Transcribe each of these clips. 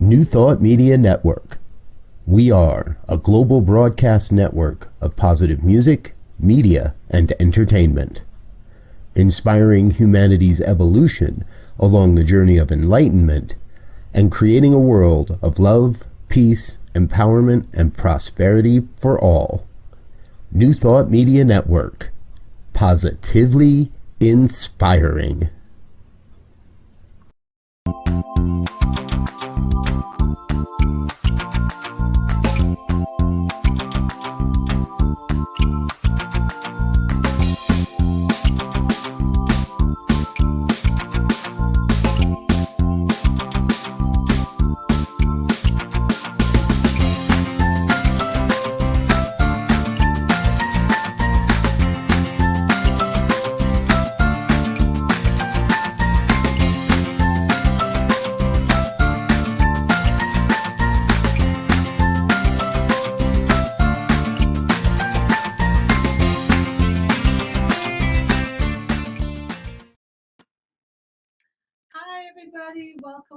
New Thought Media Network. We are a global broadcast network of positive music, media, and entertainment, inspiring humanity's evolution along the journey of enlightenment and creating a world of love, peace, empowerment, and prosperity for all. New Thought Media Network. Positively inspiring.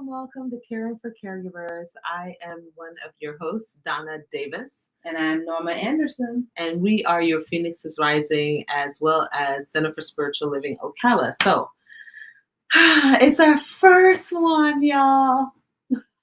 Welcome to Caring for Caregivers. I am one of your hosts, Donna Davis. And I'm Norma Anderson. And we are your Phoenix is Rising, as well as Center for Spiritual Living Ocala. So, it's our first one, y'all.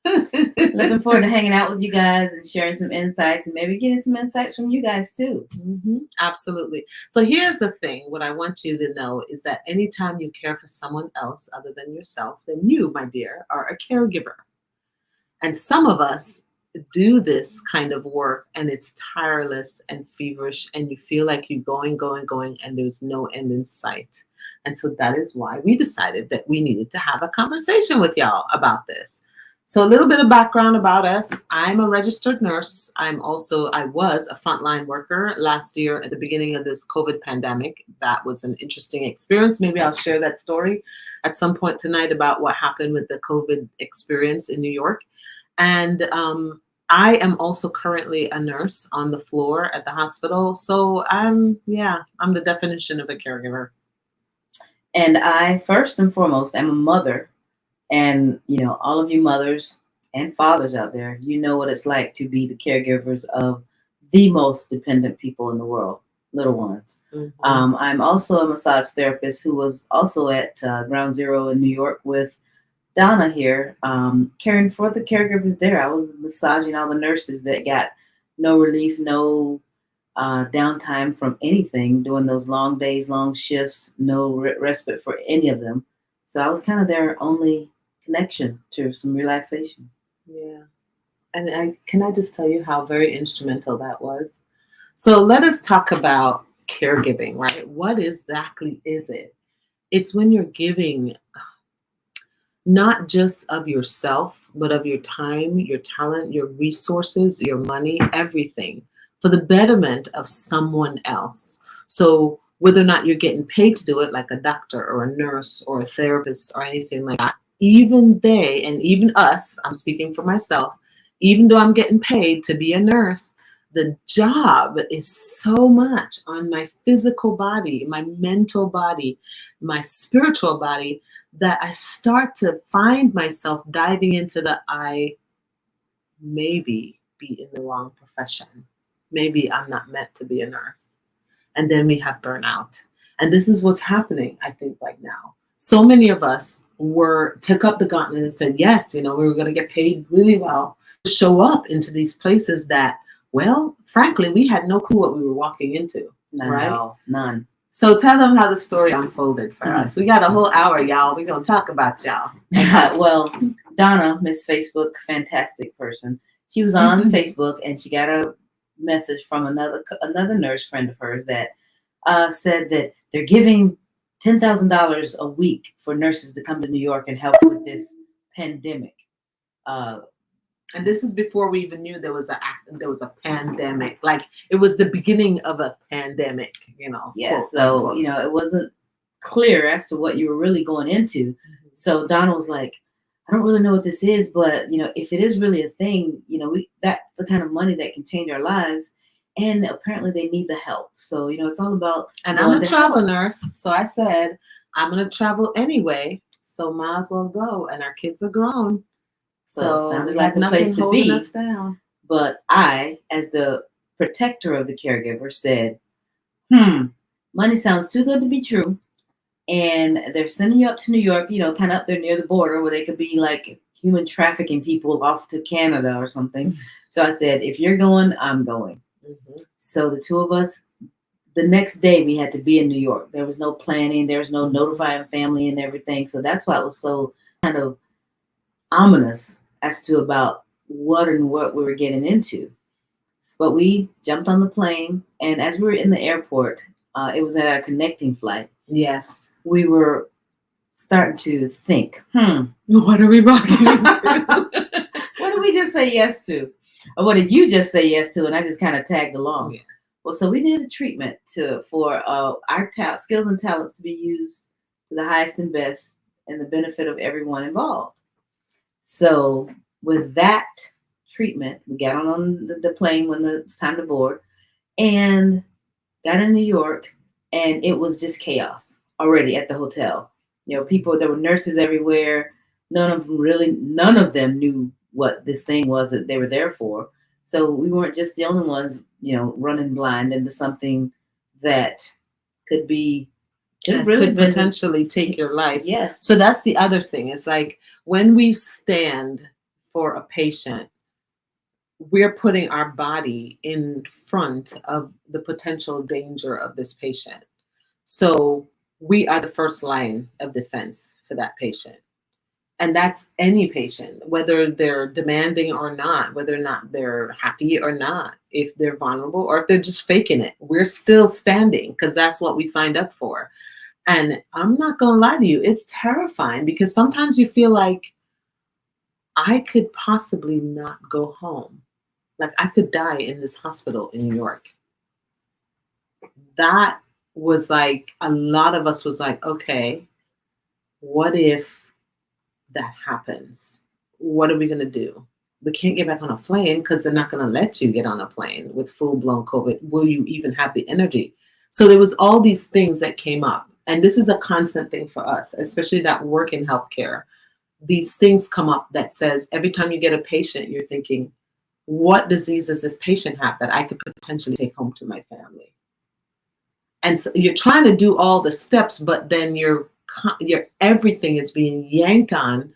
Looking forward to hanging out with you guys and sharing some insights and maybe getting some insights from you guys too. Mm-hmm. Absolutely. So here's the thing. What I want you to know is that anytime you care for someone else other than yourself, then you, my dear, are a caregiver. And some of us do this kind of work and it's tireless and feverish and you feel like you're going, and there's no end in sight. And so that is why we decided that we needed to have a conversation with y'all about this. So a little bit of background about us. I'm a registered nurse. I was a frontline worker last year at the beginning of this COVID pandemic. That was an interesting experience. Maybe I'll share that story at some point tonight about what happened with the COVID experience in New York. And I am also currently a nurse on the floor at the hospital. So I'm the definition of a caregiver. And I, first and foremost, am a mother. And, all of you mothers and fathers out there, you know what it's like to be the caregivers of the most dependent people in the world, little ones. Mm-hmm. I'm also a massage therapist who was also at Ground Zero in New York with Donna here, caring for the caregivers there. I was massaging all the nurses that got no relief, no downtime from anything, doing those long days, long shifts, no respite for any of them. So I was kind of their only connection to some relaxation. Yeah. And can I just tell you how very instrumental that was? So let us talk about caregiving, right? What exactly is it? It's when you're giving not just of yourself, but of your time, your talent, your resources, your money, everything for the betterment of someone else. So whether or not you're getting paid to do it, like a doctor or a nurse or a therapist or anything like that, even they and even us, I'm speaking for myself, even though I'm getting paid to be a nurse, the job is so much on my physical body, my mental body, my spiritual body, that I start to find myself diving into I maybe be in the wrong profession. Maybe I'm not meant to be a nurse. And then we have burnout. And this is what's happening, I think, right now. So many of us took up the gauntlet and said, yes, we were going to get paid really well to show up into these places that, well, frankly, we had no clue what we were walking into. None. So tell them how the story unfolded for us. We got a whole hour, y'all. We're going to talk about y'all. Well, Donna, Miss Facebook, fantastic person. She was on Facebook and she got a message from another nurse friend of hers that said that they're giving $10,000 a week for nurses to come to New York and help with this pandemic. And this is before we even knew there was a pandemic. Like it was the beginning of a pandemic, Yeah. So, it wasn't clear as to what you were really going into. Mm-hmm. So Donna was like, I don't really know what this is, but if it is really a thing, that's the kind of money that can change our lives. And apparently they need the help. So, it's all about. And I'm a travel nurse. So I said, I'm going to travel anyway. So might as well go. And our kids are grown. So So sounded we like had the place nothing to holding be. us down. But I, as the protector of the caregiver, said, money sounds too good to be true. And they're sending you up to New York, kind of up there near the border where they could be like human trafficking people off to Canada or something. So I said, if you're going, I'm going. So the two of us, the next day we had to be in New York. There was no planning. There was no notifying family and everything. So that's why it was so kind of ominous as to about what we were getting into. But we jumped on the plane, and as we were in the airport, it was at our connecting flight. Yes. We were starting to think, what are we rocking into? What did we just say yes to? Or what did you just say yes to? And I just kind of tagged along. Yeah. Well, so we did a treatment for our skills and talents to be used to the highest and best and the benefit of everyone involved. So with that treatment, we got on the plane when it was time to board and got in New York, and it was just chaos already at the hotel. People, there were nurses everywhere. None of them knew what this thing was that they were there for. So we weren't just the only ones, running blind into something that could potentially take your life. Yes. So that's the other thing. It's like when we stand for a patient, we're putting our body in front of the potential danger of this patient. So we are the first line of defense for that patient. And that's any patient, whether they're demanding or not, whether or not they're happy or not, if they're vulnerable or if they're just faking it. We're still standing because that's what we signed up for. And I'm not going to lie to you, it's terrifying because sometimes you feel like I could possibly not go home. Like I could die in this hospital in New York. That was like, a lot of us was like, okay, what if that happens? What are we going to do? We can't get back on a plane because they're not going to let you get on a plane with full-blown COVID. Will you even have the energy? So there was all these things that came up. And this is a constant thing for us, especially that work in healthcare. These things come up that says every time you get a patient, you're thinking, what disease does this patient have that I could potentially take home to my family? And so you're trying to do all the steps, but then your everything is being yanked on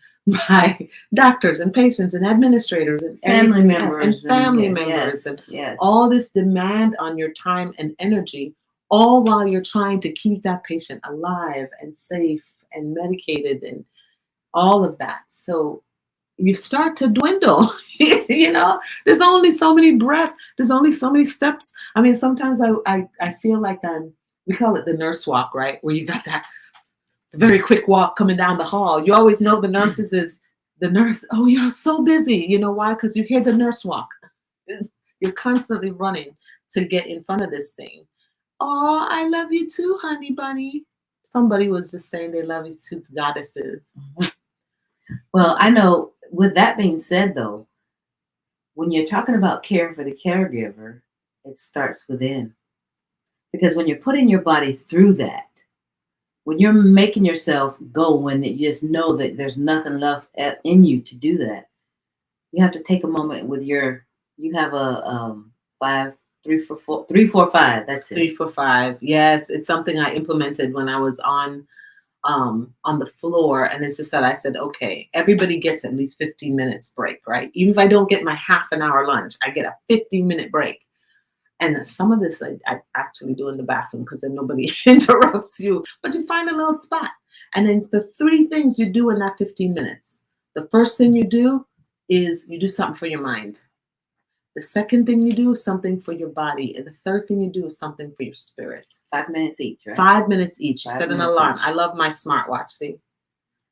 by doctors and patients and administrators and family members and all this demand on your time and energy, all while you're trying to keep that patient alive and safe and medicated and all of that. So you start to dwindle. There's only so many breaths. There's only so many steps. I mean, sometimes I feel like we call it the nurse walk, right? Where you got that very quick walk coming down the hall. You always know the nurses is the nurse. Oh, you're so busy. You know why? Because you hear the nurse walk. You're constantly running to get in front of this thing. Oh, I love you too, honey bunny. Somebody was just saying they love you too, goddesses. Well, I know with that being said, though, when you're talking about caring for the caregiver, it starts within. Because when you're putting your body through that, when you're making yourself go, when you just know that there's nothing left in you to do that, you have to take a moment with you have a 3, 4, 5. That's it. 3, 4, 5. Yes, it's something I implemented when I was on the floor, and it's just that I said, okay, everybody gets at least 15 minutes break, right? Even if I don't get my half an hour lunch, I get a 15-minute break. And some of this I actually do in the bathroom because then nobody interrupts you, but you find a little spot. And then the 3 things you do in that 15 minutes. The first thing you do is you do something for your mind. The second thing you do is something for your body. And the third thing you do is something for your spirit. 5 minutes each, right? 5 minutes each. You set an alarm. I love my smartwatch, see?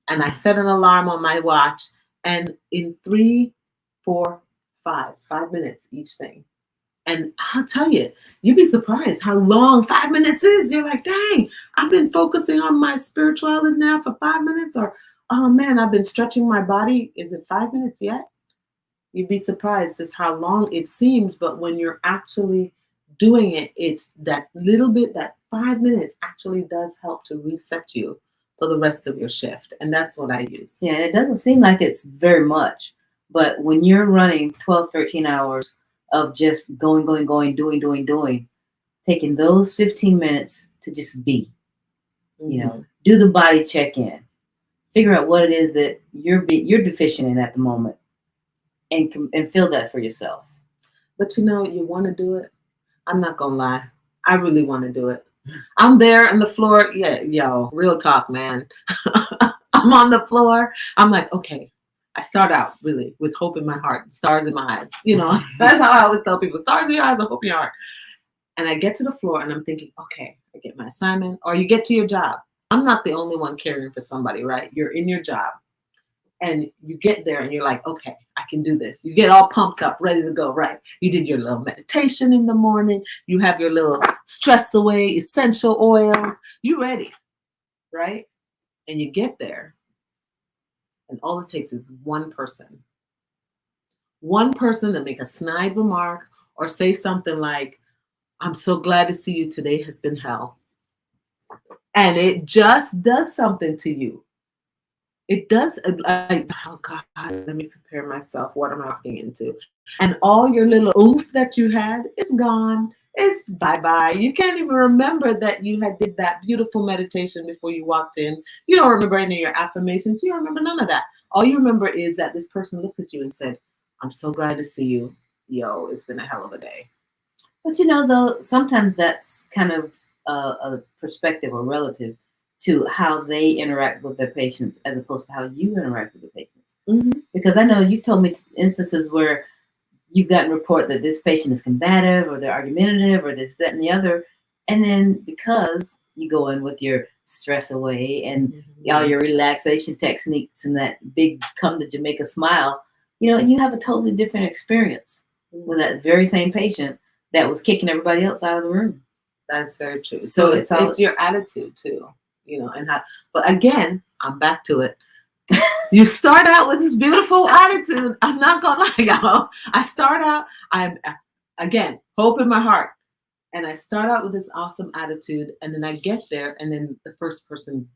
And I set an alarm on my watch, and in 3, 4, 5 minutes each thing. And I'll tell you, you'd be surprised how long 5 minutes is. You're like, dang, I've been focusing on my spirituality now for 5 minutes, or, oh man, I've been stretching my body. Is it 5 minutes yet? You'd be surprised just how long it seems, but when you're actually doing it, it's that little bit, that 5 minutes actually does help to reset you for the rest of your shift. And that's what I use. Yeah, it doesn't seem like it's very much, But when you're running 12, 13 hours of just going, doing, taking those 15 minutes to just be, do the body check-in, figure out what it is that you're deficient in at the moment, and feel that for yourself. But you want to do it. I'm not gonna lie. I really want to do it. I'm there on the floor. Yeah, yo, real talk, man. I'm on the floor. I'm like, okay. I start out really with hope in my heart, stars in my eyes. That's how I always tell people: stars in your eyes, or hope in your heart. And I get to the floor and I'm thinking, okay, I get my assignment, or you get to your job. I'm not the only one caring for somebody, right? You're in your job and you get there and you're like, okay, I can do this. You get all pumped up, ready to go, right? You did your little meditation in the morning. You have your little stress away essential oils. You ready, right? And you get there and all it takes is one person to make a snide remark or say something like, I'm so glad to see you. Today has been hell. And it just does something to you. It does, like, oh God, let me prepare myself. What am I walking into? And all your little oomph that you had is gone. It's bye-bye. You can't even remember that you had did that beautiful meditation before you walked in. You don't remember any of your affirmations. You don't remember none of that. All you remember is that this person looked at you and said, I'm so glad to see you. Yo, it's been a hell of a day. But though, sometimes that's kind of a perspective or relative to how they interact with their patients as opposed to how you interact with the patients. Mm-hmm. Because I know you've told me instances where you've gotten report that this patient is combative or they're argumentative or this, that, and the other. And then because you go in with your stress away and all your relaxation techniques and that big come to Jamaica smile, you have a totally different experience with that very same patient that was kicking everybody else out of the room. That's very true. So it's your attitude too, and how. But again, I'm back to it. You start out with this beautiful attitude. I'm not gonna lie, y'all. I start out. I'm again hope in my heart, and I start out with this awesome attitude, and then I get there, and then the first person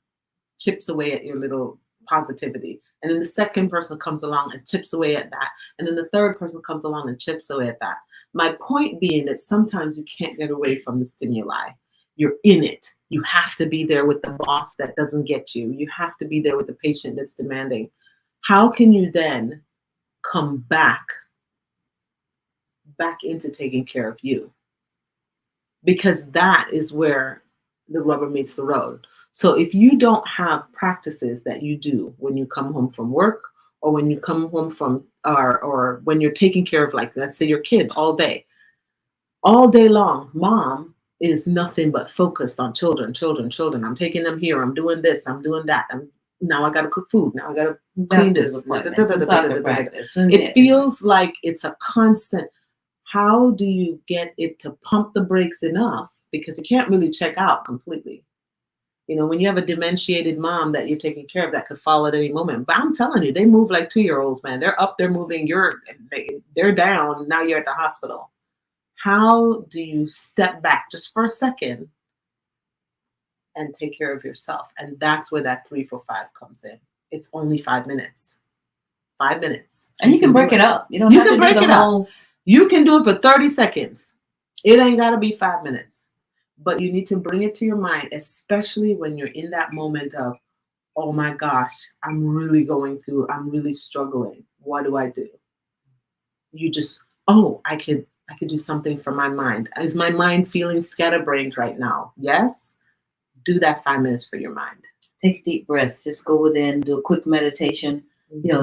chips away at your little positivity, and then the second person comes along and chips away at that, and then the third person comes along and chips away at that. My point being that sometimes you can't get away from the stimuli. You're in it. You have to be there with the boss that doesn't get you. You have to be there with the patient that's demanding. How can you then come back into taking care of you? Because that is where the rubber meets the road. So if you don't have practices that you do when you come home from work, or when you come home from, or when you're taking care of, like, let's say your kids all day long, mom is nothing but focused on children. I'm taking them here. I'm doing this. I'm doing that. Now I got to cook food. Now I got to clean this. It feels like it's a constant. How do you get it to pump the brakes enough? Because it can't really check out completely. When you have a dementiated mom that you're taking care of that could fall at any moment. But I'm telling you, they move like 2-year-olds, man. They're up, they're moving, they're down. Now you're at the hospital. How do you step back just for a second and take care of yourself? And that's where that 3 for 5 comes in. It's only 5 minutes. 5 minutes. And you can break it up. You don't have to break it up. You can do it for 30 seconds. It ain't got to be 5 minutes. But you need to bring it to your mind, especially when you're in that moment of, oh my gosh, I'm really struggling. What do I do? You just, I could do something for my mind. Is my mind feeling scatterbrained right now? Yes. Do that 5 minutes for your mind. Take a deep breath. Just go within, do a quick meditation.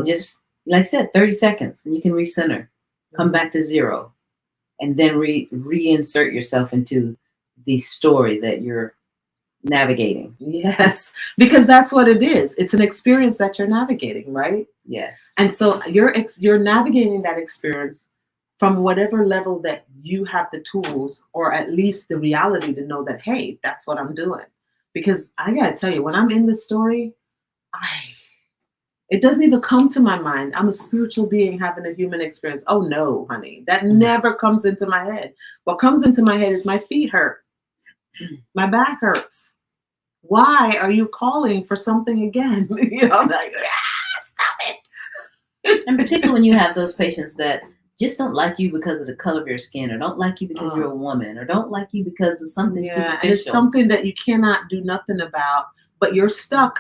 Just like I said, 30 seconds, and you can recenter, come back to zero, and then reinsert yourself into the story that you're navigating. Yes, because that's what it is. It's an experience that you're navigating, right? Yes. And so you're navigating that experience from whatever level that you have the tools, or at least the reality to know that, hey, that's what I'm doing. Because I gotta tell you, when I'm in the story, it doesn't even come to my mind. I'm a spiritual being having a human experience. Oh no, honey, that never comes into my head. What comes into my head is my feet hurt. My back hurts. Why are you calling for something again? I'm like, stop it. And particularly when you have those patients that just don't like you because of the color of your skin, or don't like you because you're a woman, or don't like you because of something Yeah, superficial. and it's something that you cannot do nothing about, but you're stuck.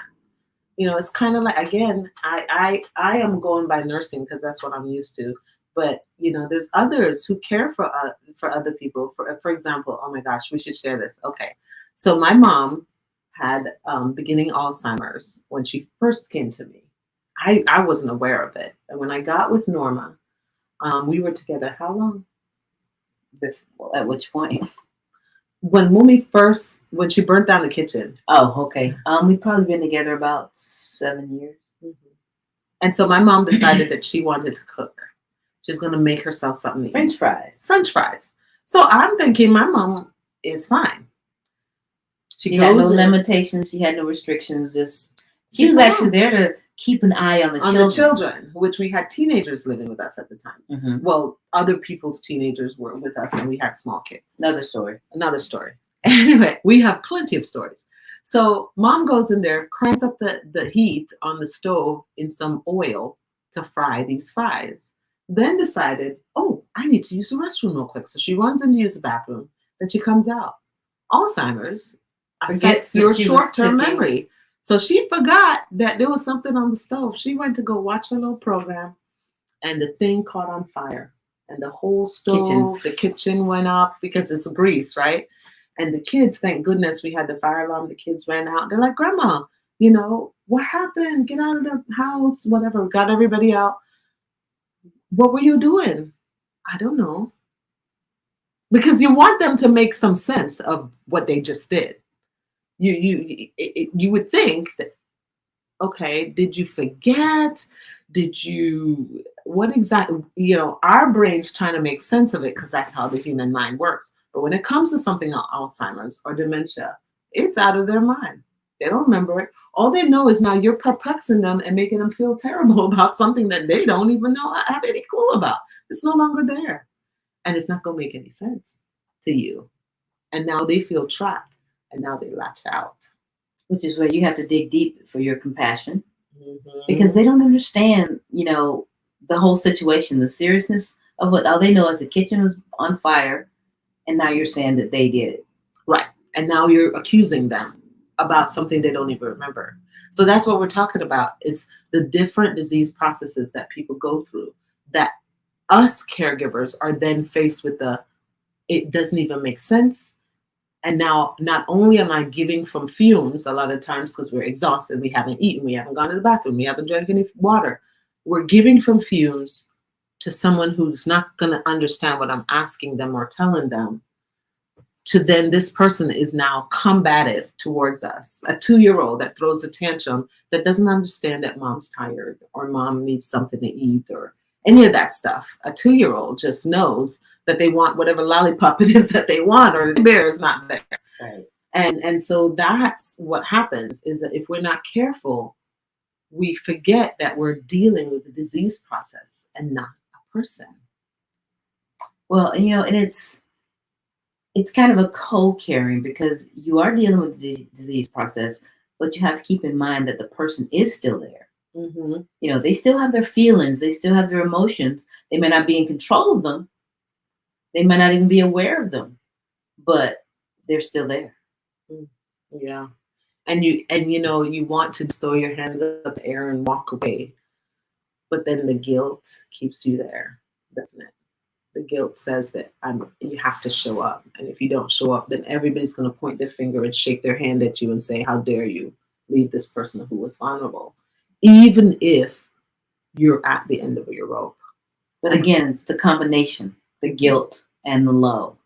You know, it's kind of like, again, I am going by nursing because that's what I'm used to. But you know, there's others who care for other people. For example, oh my gosh, we should share this. Okay, so my mom had beginning Alzheimer's when she first came to me. I wasn't aware of it, and when I got with Norma, we were together how long? At which point? When she burnt down the kitchen. Oh, okay. We've probably been together about 7 years. Mm-hmm. And so my mom decided that she wanted to cook. She's going to make herself something to eat. French fries. French fries. So I'm thinking my mom is fine. She had no limitations. She had no restrictions. She was actually there to keep an eye on the children, which we had teenagers living with us at the time. Mm-hmm. Well, other people's teenagers were with us, and we had small kids. Another story. Anyway, we have plenty of stories. So mom goes in there, cranks up the heat on the stove in some oil to fry these fries. Then decided, oh, I need to use the restroom real quick. So she runs in to use the bathroom. Then she comes out. Alzheimer's affects your short-term memory. So she forgot that there was something on the stove. She went to go watch her little program, and the thing caught on fire. And the whole stove, the kitchen went up because it's grease, right? And the kids, thank goodness we had the fire alarm. The kids ran out. They're like, Grandma, you know, what happened? Get out of the house, whatever. Got everybody out. What were you doing? I don't know. Because you want them to make some sense of what they just did. You would think that, okay, did you forget? What exactly, you know, our brain's trying to make sense of it because that's how the human mind works. But when it comes to something like Alzheimer's or dementia, it's out of their mind. They don't remember it. All they know is now you're perplexing them and making them feel terrible about something that they don't even know, have any clue about. It's no longer there. And it's not going to make any sense to you. And now they feel trapped, and now they lash out. Which is where you have to dig deep for your compassion. Mm-hmm. Because they don't understand, you know, the whole situation, the seriousness of what all they know is the kitchen was on fire, and now you're saying that they did it. Right. And now you're accusing them about something they don't even remember. So that's what we're talking about. It's the different disease processes that people go through that us caregivers are then faced with it doesn't even make sense. And now not only am I giving from fumes a lot of times because we're exhausted, we haven't eaten, we haven't gone to the bathroom, we haven't drank any water. We're giving from fumes to someone who's not going to understand what I'm asking them or telling them. To then this person is now combative towards us. A 2-year-old that throws a tantrum that doesn't understand that mom's tired or mom needs something to eat or any of that stuff. A 2-year-old just knows that they want whatever lollipop it is that they want, or the bear is not there. Right. And so that's what happens, is that if we're not careful, we forget that we're dealing with the disease process and not a person. Well, you know, and it's kind of a co-caring because you are dealing with the disease process, but you have to keep in mind that the person is still there. Mm-hmm. You know, they still have their feelings. They still have their emotions. They may not be in control of them. They might not even be aware of them, but they're still there. Yeah. And you know, you want to throw your hands up in the air and walk away, but then the guilt keeps you there, doesn't it? The guilt says that you have to show up. And if you don't show up, then everybody's going to point their finger and shake their hand at you and say, how dare you leave this person who was vulnerable, even if you're at the end of your rope. But again, it's the combination, the guilt and the love.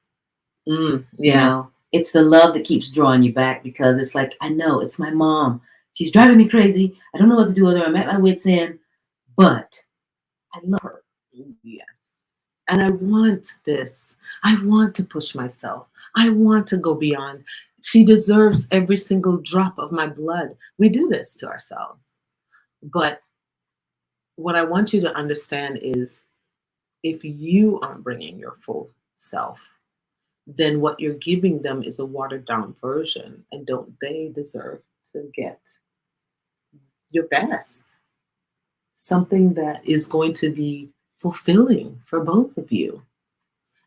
Yeah. You know, it's the love that keeps drawing you back because it's like, I know it's my mom. She's driving me crazy. I don't know what to do with her. I'm at my wit's end, but I love her. Yes. And I want this. I want to push myself. I want to go beyond. She deserves every single drop of my blood. We do this to ourselves. But what I want you to understand is if you aren't bringing your full self, then what you're giving them is a watered down version. And don't they deserve to get your best? something that is going to be fulfilling for both of you.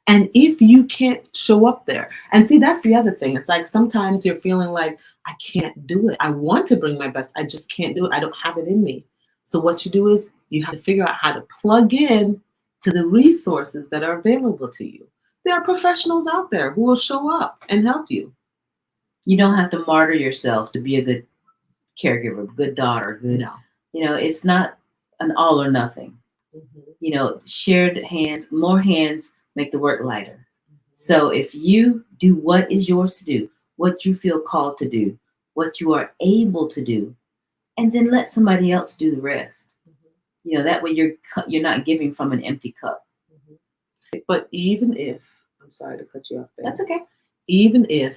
And if you can't show up there, and see, that's the other thing. It's like sometimes you're feeling like, I can't do it. I want to bring my best. I just can't do it. I don't have it in me. So what you do is you have to figure out how to plug in to the resources that are available to you. There are professionals out there who will show up and help you. You don't have to martyr yourself to be a good caregiver, good daughter, good. No. It's not an all or nothing. Shared hands, more hands make the work lighter. So if you do what is yours to do, what you feel called to do, what you are able to do, and then let somebody else do the rest. That way you're not giving from an empty cup. But even if, I'm sorry to cut you off there. That's okay. Even if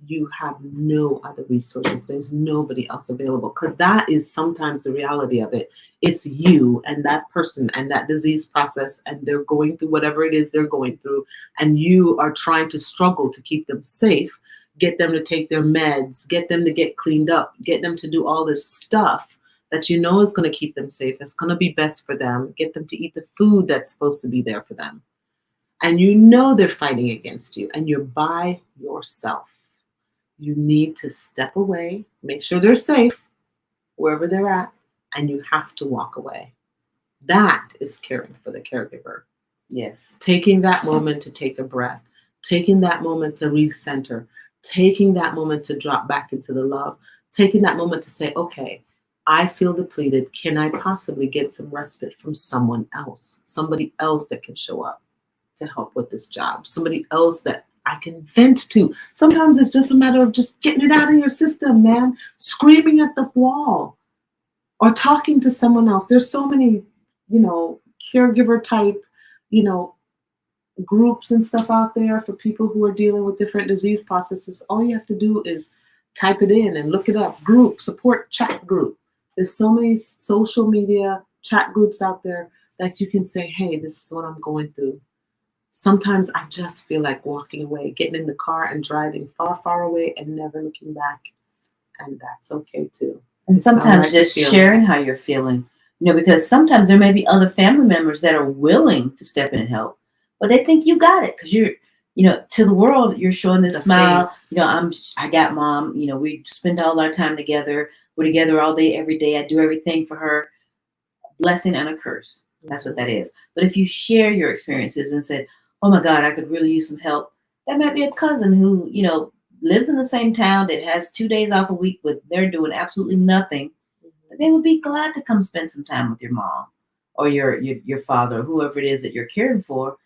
you have no other resources, there's nobody else available, because that is sometimes the reality of it. It's you and that person and that disease process, and they're going through whatever it is they're going through, and you are trying to struggle to keep them safe, get them to take their meds, get them to get cleaned up, get them to do all this stuff that you know is going to keep them safe, it's going to be best for them, get them to eat the food that's supposed to be there for them. And you know they're fighting against you, and you're by yourself. You need to step away, make sure they're safe wherever they're at, and you have to walk away. That is caring for the caregiver. Yes. Taking that moment to take a breath, taking that moment to recenter, taking that moment to drop back into the love, taking that moment to say, okay, I feel depleted. Can I possibly get some respite from someone else? Somebody else that can show up to help with this job. Somebody else that I can vent to. Sometimes it's just a matter of just getting it out of your system, man. Screaming at the wall or talking to someone else. There's so many, caregiver type, groups and stuff out there for people who are dealing with different disease processes. All you have to do is type it in and look it up. Group, support chat group. There's so many social media chat groups out there that you can say, hey, this is what I'm going through. Sometimes I just feel like walking away, getting in the car and driving far, far away and never looking back. And that's okay too. And sometimes just sharing how you're feeling, because sometimes there may be other family members that are willing to step in and help, but they think you got it because you're, to the world, you're showing this smile. Face. I got mom, we spend all our time together. We're together all day, every day. I do everything for her. Blessing and a curse. That's what that is. But if you share your experiences and said, oh my God, I could really use some help. That might be a cousin who, lives in the same town that has 2 days off a week, but they're doing absolutely nothing. But they would be glad to come spend some time with your mom or your father, or whoever it is that you're caring for,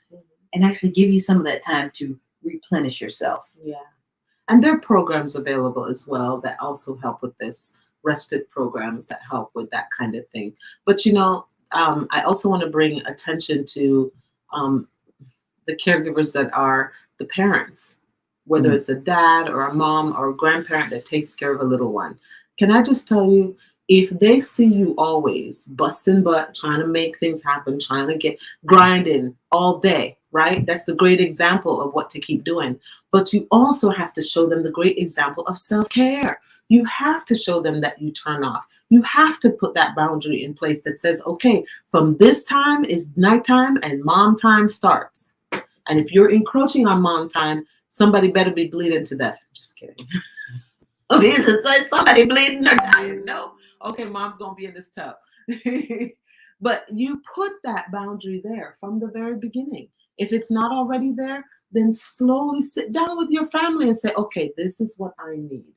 and actually give you some of that time to replenish yourself. Yeah. And there are programs available as well that also help with this, respite programs that help with that kind of thing. But, I also want to bring attention to the caregivers that are the parents, whether it's a dad or a mom or a grandparent that takes care of a little one. Can I just tell you, if they see you always busting butt, trying to make things happen, trying to get grinding all day, right? That's the great example of what to keep doing. But you also have to show them the great example of self-care. You have to show them that you turn off. You have to put that boundary in place that says, okay, from this time is nighttime and mom time starts. And if you're encroaching on mom time, somebody better be bleeding to death. Just kidding. Oh, this is somebody bleeding or dying. No. Okay, mom's going to be in this tub. But you put that boundary there from the very beginning. If it's not already there, then slowly sit down with your family and say, okay, this is what I need.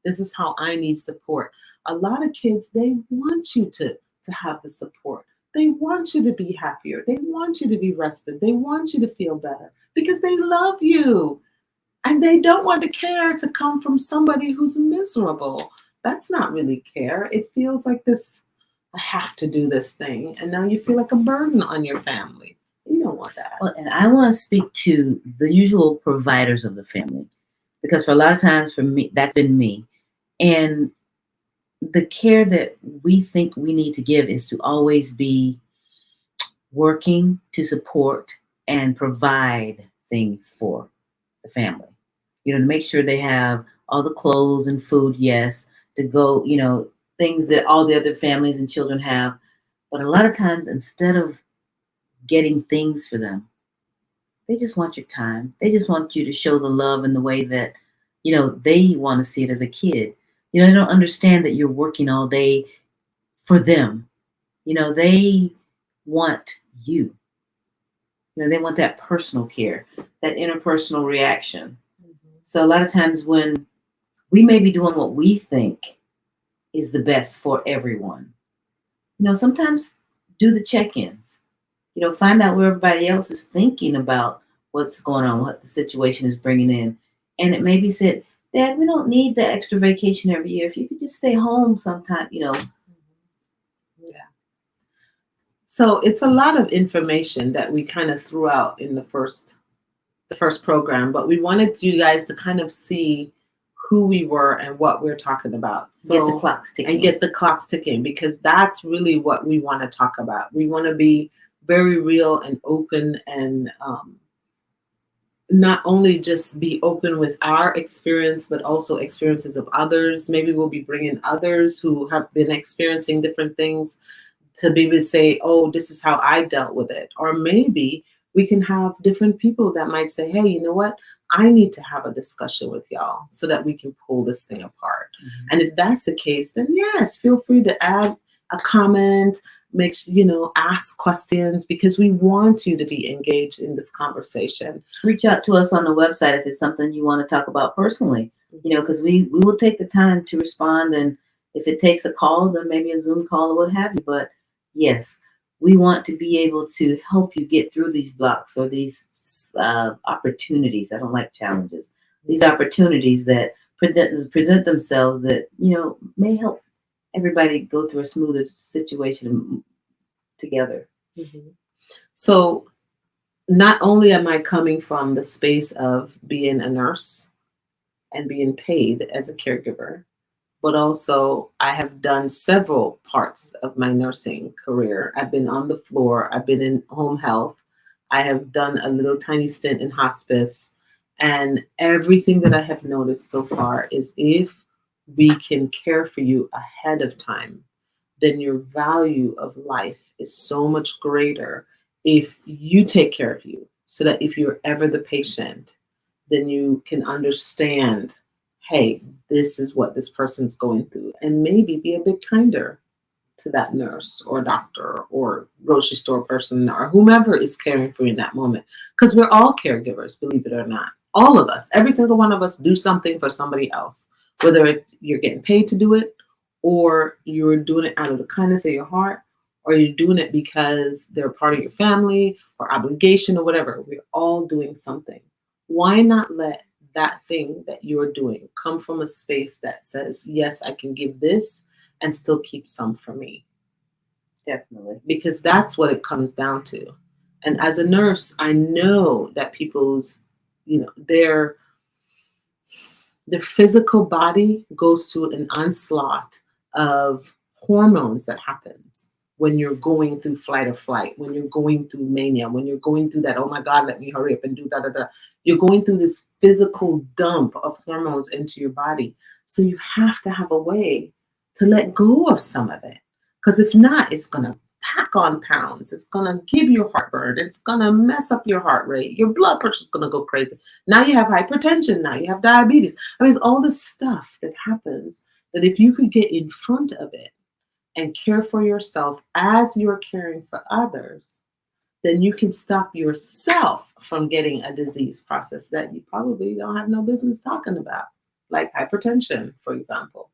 This is how I need support. A lot of kids, they want you to have the support. They want you to be happier. They want you to be rested. They want you to feel better because they love you. And they don't want the care to come from somebody who's miserable. That's not really care. It feels like this, I have to do this thing. And now you feel like a burden on your family. You don't want that. Well, and I want to speak to the usual providers of the family, because for a lot of times for me, that's been me. And the care that we think we need to give is to always be working to support and provide things for the family. To make sure they have all the clothes and food, yes, to go, things that all the other families and children have. But a lot of times, instead of getting things for them, they just want your time. They just want you to show the love in the way that, they want to see it as a kid. They don't understand that you're working all day for them. They want you. They want that personal care, that interpersonal reaction. So a lot of times when we may be doing what we think is the best for everyone, sometimes do the check-ins. Find out where everybody else is thinking about what's going on, what the situation is bringing in. And it maybe said, Dad, we don't need that extra vacation every year. If you could just stay home sometime. Yeah. So it's a lot of information that we kind of threw out in the first program, but we wanted you guys to kind of see who we were and what we're talking about. So get the clocks ticking. And get the clocks ticking, because that's really what we want to talk about. We want to be very real and open, and not only just be open with our experience, but also experiences of others. Maybe we'll be bringing others who have been experiencing different things to be able to say, oh, this is how I dealt with it. Or maybe we can have different people that might say, hey, you know what? I need to have a discussion with y'all so that we can pull this thing apart. Mm-hmm. And if that's the case, then yes, feel free to add a comment, ask questions, because we want you to be engaged in this conversation. Reach out to us on the website if it's something you want to talk about personally, because we will take the time to respond. And if it takes a call, then maybe a Zoom call or what have you. But yes, we want to be able to help you get through these blocks or these opportunities. I don't like challenges. These opportunities that present themselves that, may help everybody go through a smoother situation together. Mm-hmm. So not only am I coming from the space of being a nurse and being paid as a caregiver, but also I have done several parts of my nursing career. I've been on the floor. I've been in home health. I have done a little tiny stint in hospice. And everything that I have noticed so far is if we can care for you ahead of time, then your value of life is so much greater if you take care of you, so that if you're ever the patient, then you can understand, hey, this is what this person's going through, and maybe be a bit kinder to that nurse or doctor or grocery store person or whomever is caring for you in that moment. Because we're all caregivers, believe it or not. All of us, every single one of us do something for somebody else, whether you're getting paid to do it, or you're doing it out of the kindness of your heart, or you're doing it because they're part of your family or obligation or whatever. We're all doing something. Why not let that thing that you're doing come from a space that says, yes, I can give this and still keep some for me? Definitely. Because that's what it comes down to. And as a nurse, I know that people's, their physical body goes through an onslaught of hormones that happens when you're going through flight or flight, when you're going through mania, when you're going through that, oh my God, let me hurry up and do da da da. You're going through this physical dump of hormones into your body. So you have to have a way to let go of some of it. Because if not, it's going to pack on pounds. It's going to give you heartburn. It's going to mess up your heart rate. Your blood pressure is going to go crazy. Now you have hypertension. Now you have diabetes. I mean, it's all this stuff that happens that if you could get in front of it and care for yourself as you're caring for others, then you can stop yourself from getting a disease process that you probably don't have no business talking about, like hypertension, for example,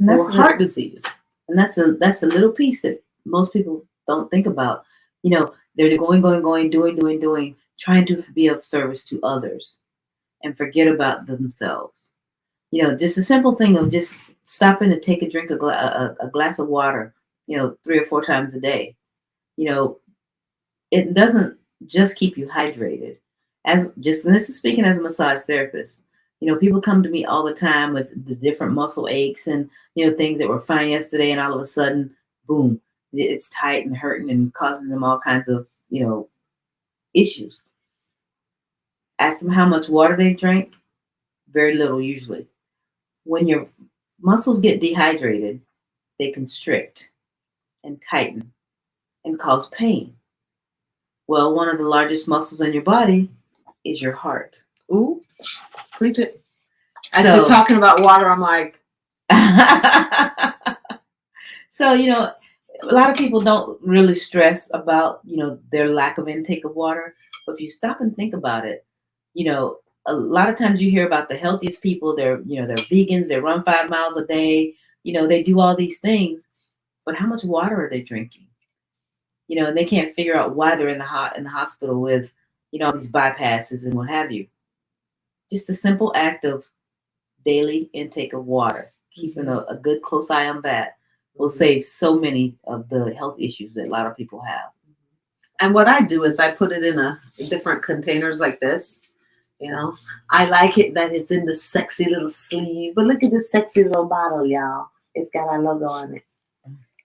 or heart disease. And that's a little piece that most people don't think about. They're going, doing, trying to be of service to others and forget about themselves. Just a simple thing of just stopping to take a drink, a glass of water, 3 or 4 times a day. It doesn't just keep you hydrated. And this is speaking as a massage therapist. People come to me all the time with the different muscle aches and, things that were fine yesterday, and all of a sudden, boom, it's tight and hurting and causing them all kinds of, issues. Ask them how much water they drank. Very little usually. When your muscles get dehydrated, they constrict and tighten. and cause pain. Well, one of the largest muscles in your body is your heart. Ooh, preach it. As So, you're talking about water, I'm like, so a lot of people don't really stress about their lack of intake of water, but if you stop and think about it, you know a lot of times you hear about the healthiest people. They're vegans. They run 5 miles a day. They do all these things, but how much water are they drinking? And they can't figure out why they're in the hospital with all these bypasses and what have you. Just a simple act of daily intake of water, keeping a good close eye on that, will save so many of the health issues that a lot of people have. and what I do is I put it in a different containers like this. I like it that it's in the sexy little sleeve, but look at this sexy little bottle, y'all. It's got our logo on it.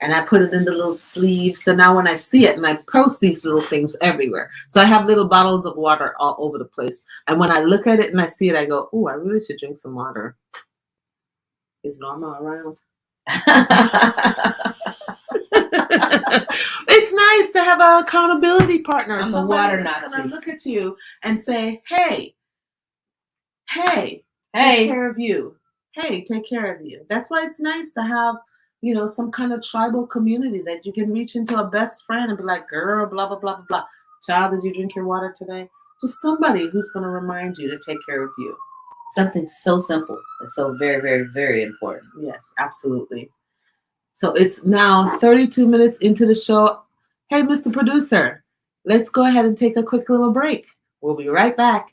And I put it in the little sleeve. So now when I see it, and I post these little things everywhere. So I have little bottles of water all over the place. And when I look at it and I see it, I go, oh, I really should drink some water. Is Norma around? It's nice to have an accountability partner. I'm a water Nazi. Somebody gonna look at you and say, hey, take care of you. Hey, take care of you. That's why it's nice to have, some kind of tribal community that you can reach into a best friend and be like, girl, blah, blah, blah, blah, blah. Child, did you drink your water today? Just somebody who's going to remind you to take care of you. Something so simple and so very, very, very important. Yes, absolutely. So it's now 32 minutes into the show. Hey, Mr. Producer, let's go ahead and take a quick little break. We'll be right back.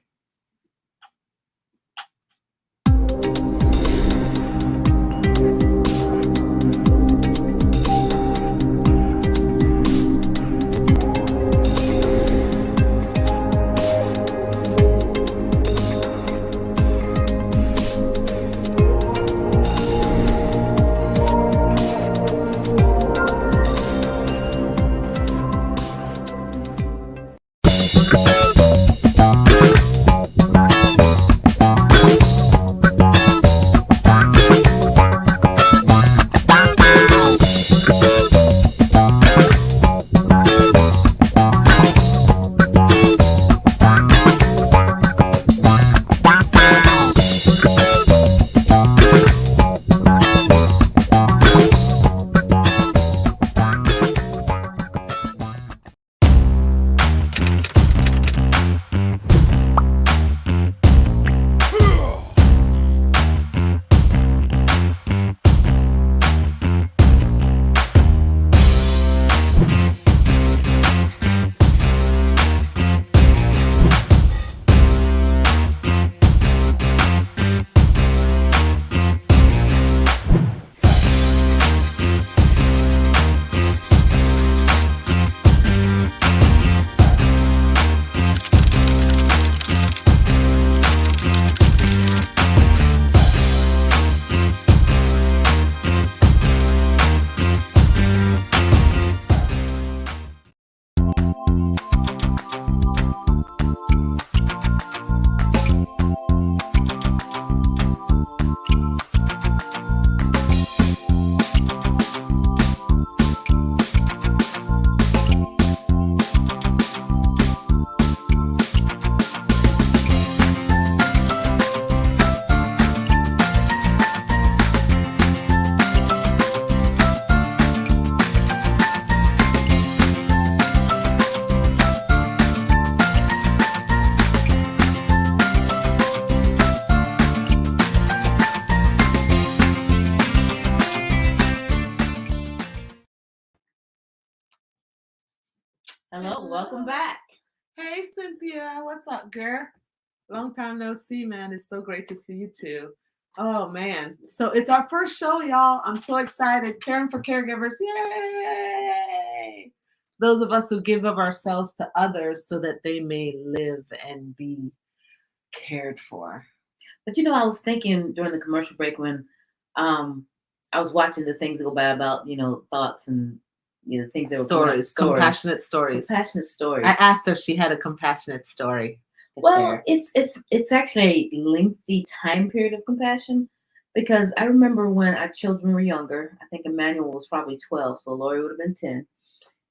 Hello, welcome back. Hey, Cynthia. What's up, girl? Long time no see, man. It's so great to see you too. Oh, man. So it's our first show, y'all. I'm so excited. Caring for Caregivers. Yay! Those of us who give of ourselves to others so that they may live and be cared for. But I was thinking during the commercial break when I was watching the things go by about, thoughts and things that were compassionate stories. Compassionate stories. I asked her if she had a compassionate story. Well, share. it's actually a lengthy time period of compassion, because I remember when our children were younger. I think Emmanuel was probably 12, so Lori would have been 10.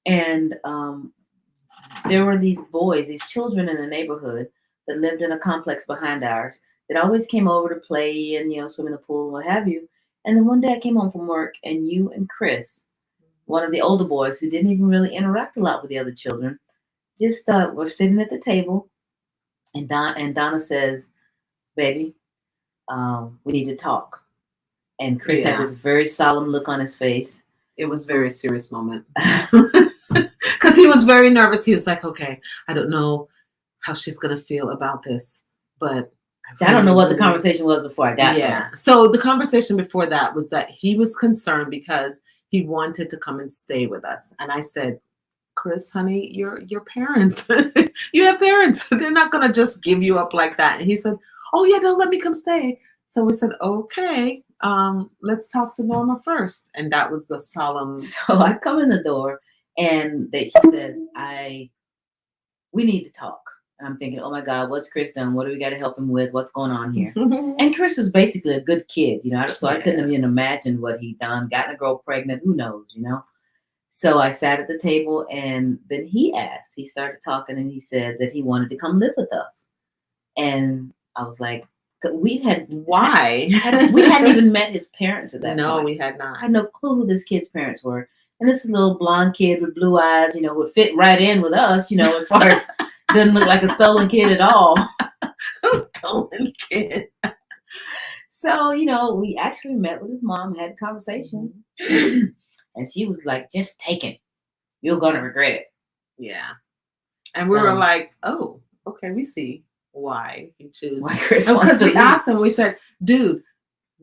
And there were these boys, these children in the neighborhood that lived in a complex behind ours that always came over to play and, swim in the pool and what have you. And then one day I came home from work and you and Chris, one of the older boys who didn't even really interact a lot with the other children, just were sitting at the table. And Donna says, baby, we need to talk. And Chris had this very solemn look on his face. It was a very serious moment. Because he was very nervous. He was like, okay, I don't know how she's going to feel about this. But I don't know what the conversation was before I got there. So the conversation before that was that he was concerned because he wanted to come and stay with us. And I said, Chris, honey, your parents, you have parents. They're not going to just give you up like that. And he said, oh, yeah, they'll let me come stay. So we said, okay, let's talk to Norma first. And that was the solemn. So I come in the door and she says, we need to talk. And I'm thinking, oh my God, what's Chris done? What do we got to help him with? What's going on here? And Chris was basically a good kid, so I couldn't even imagine what he'd done. Gotten a girl pregnant, who knows, So I sat at the table and then he started talking and he said that he wanted to come live with us. And I was like, why? We hadn't even met his parents at that point. No, we had not. I had no clue who this kid's parents were. And this little blonde kid with blue eyes, would fit right in with us, as far as doesn't look like a stolen kid at all. A stolen kid. So, we actually met with his mom, had a conversation. And she was like, just take him. You're going to regret it. Yeah. And we were like, oh, okay, we see why you choose. Why Chris because we asked him, we said, dude,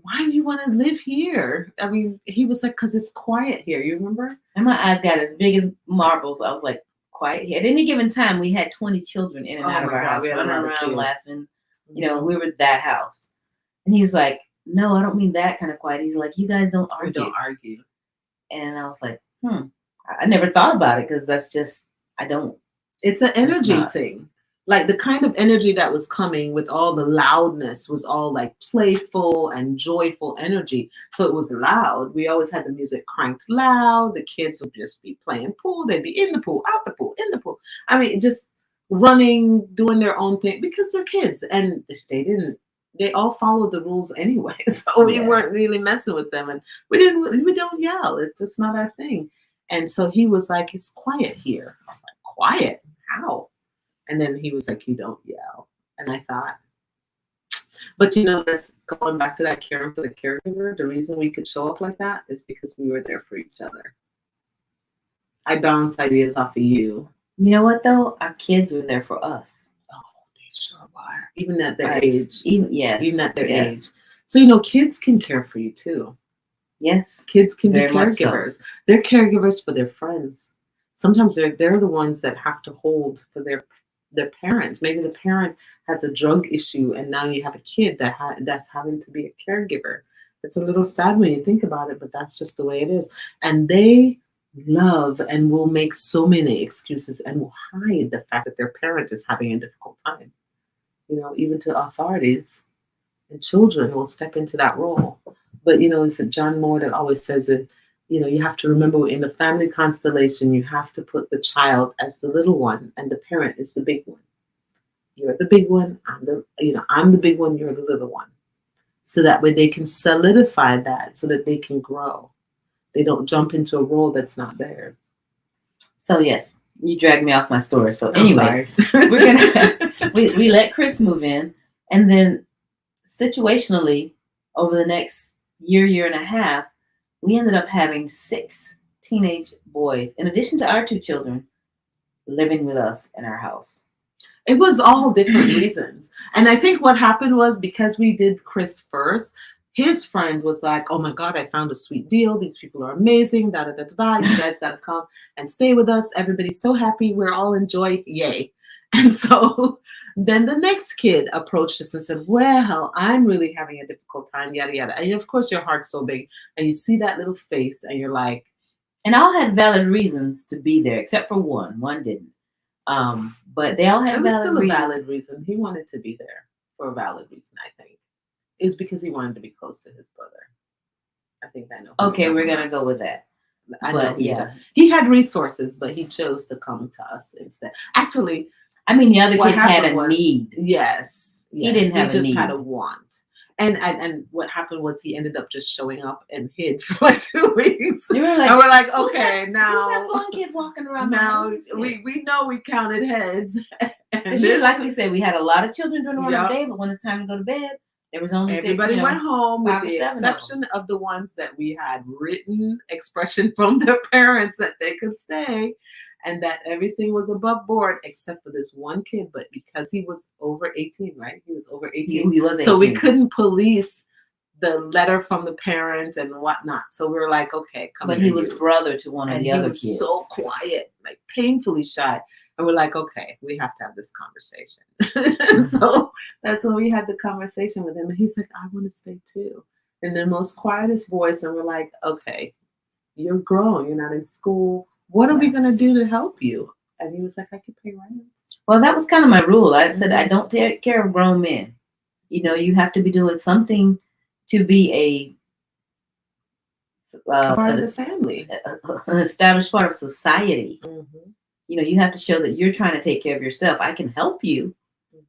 why do you want to live here? I mean, he was like, because it's quiet here. You remember? And my eyes got as big as marbles. I was like, quiet here. At any given time, we had 20 children in and out of our house, running around laughing. We were that house. And he was like, no, I don't mean that kind of quiet. He's like, you guys don't argue. We don't argue. And I was like, I never thought about it because that's just, It's an energy thing. Like the kind of energy that was coming with all the loudness was all like playful and joyful energy. So it was loud. We always had the music cranked loud. The kids would just be playing pool. They'd be in the pool, out the pool, in the pool. I mean, just running, doing their own thing because they're kids and they all followed the rules anyway. So we weren't really messing with them and we don't yell. It's just not our thing. And so he was like, it's quiet here. I was like, quiet? How? And then he was like, you don't yell. And I thought, but that's going back to that caring for the caregiver. The reason we could show up like that is because we were there for each other. I bounce ideas off of you. You know what, though? Our kids were there for us. Oh, they sure were. Even at their age. Even at their age. So, kids can care for you, too. Yes. Kids can be caregivers. So. They're caregivers for their friends. Sometimes they're the ones that have to hold for their parents. Maybe the parent has a drug issue and now you have a kid that's having to be a caregiver. It's a little sad when you think about it, but that's just the way it is. And they love and will make so many excuses and will hide the fact that their parent is having a difficult time. Even to authorities, and children will step into that role. But it's John Moore that always says that you have to remember in the family constellation, you have to put the child as the little one and the parent is the big one. You're the big one. I'm the big one. You're the little one. So that way they can solidify that so that they can grow. They don't jump into a role that's not theirs. So yes, you dragged me off my story. So anyway, we let Chris move in, and then situationally over the next year and a half, we ended up having 6 teenage boys, in addition to our 2 children, living with us in our house. It was all different reasons. And I think what happened was because we did Chris first, his friend was like, oh my God, I found a sweet deal. These people are amazing. Da, da, da, da, da. You guys got to come and stay with us. Everybody's so happy. We're all in joy. Yay. And so then the next kid approached us and said, well, I'm really having a difficult time, yada, yada. And of course, your heart's so big. And you see that little face and you're like. And all had valid reasons to be there, except for one. One didn't. But they all had valid reasons. It was still a valid reason. He wanted to be there for a valid reason, I think. It was because he wanted to be close to his brother. I think I know. Okay, we're going to go with that. I But, know yeah. he had resources, but he chose to come to us instead. Actually, I mean, the other what kids had happened a was, need. yes, He didn't have a just had need. a want. And what happened was he ended up just showing up and hid for like 2 weeks. They were like, And we're like, "Who's okay, that- now who's that blonde kid walking around? now Who is it?" we know we counted heads. And Because like we said, we had a lot of children during the Yup. day, but when it's time to go to bed, there was only everybody went home, with 5 or the 7 of them. exception of the ones that we had written expression from their parents that they could stay, and that everything was above board except for this one kid. But because he was over 18, right? He was over 18. He was 18. So we couldn't police the letter from the parents and whatnot. So we were like, okay, come But here, he was you. brother to one of And the he other was kids. so quiet, like painfully shy. And we're like, okay, we have to have this conversation. So that's when we had the conversation with him. And he's like, I want to stay too. In the most quietest voice. And we're like, okay, you're grown. You're not in school. What are we going to do to help you? And he was like, I can pay rent. Well, that was kind of my rule. I said, I don't take care of grown men. You know, you have to be doing something to be part of the family, an established part of society. Mm-hmm. You know, you have to show that you're trying to take care of yourself. I can help you,